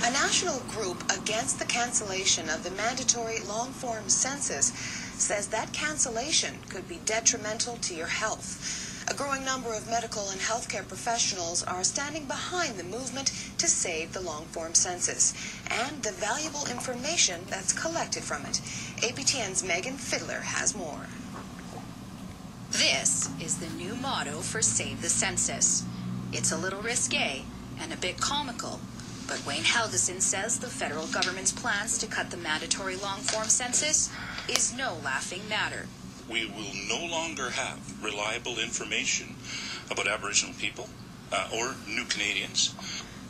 A national group against the cancellation of the mandatory long-form census says that cancellation could be detrimental to your health. A growing number of medical and healthcare professionals are standing behind the movement to save the long-form census and the valuable information that's collected from it. APTN's Megan Fiddler has more. This is the new motto for Save the Census. It's a little risque and a bit comical, but Wayne Halverson says the federal government's plans to cut the mandatory long-form census is no laughing matter. We will no longer have reliable information about Aboriginal people or new Canadians.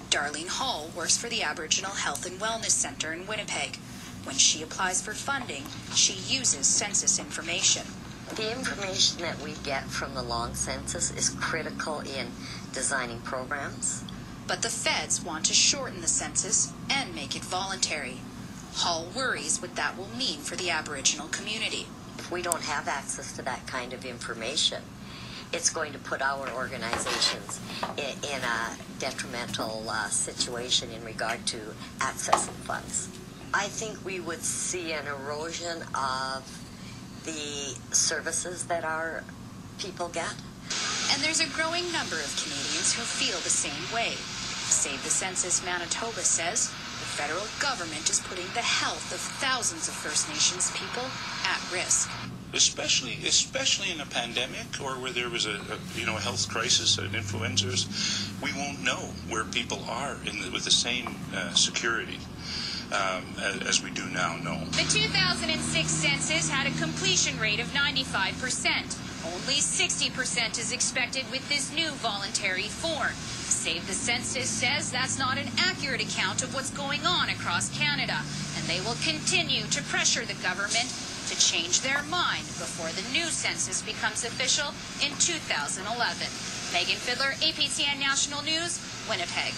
Darlene Hall works for the Aboriginal Health and Wellness Centre in Winnipeg. When she applies for funding, she uses census information. The information that we get from the long census is critical in designing programs. But the feds want to shorten the census and make it voluntary. Hall worries what that will mean for the Aboriginal community. If we don't have access to that kind of information, it's going to put our organizations in a detrimental situation in regard to accessing funds. I think we would see an erosion of the services that our people get. And there's a growing number of Canadians who feel the same way. Save the Census Manitoba says the federal government is putting the health of thousands of First Nations people at risk. Especially in a pandemic or where there was a health crisis, an influenzas, we won't know where people are with the same security as we do now know. The 2006 census had a completion rate of 95%. Only 60% is expected with this new voluntary form. Save the Census says that's not an accurate account of what's going on across Canada, and they will continue to pressure the government to change their mind before the new census becomes official in 2011. Megan Fiddler, APTN National News, Winnipeg.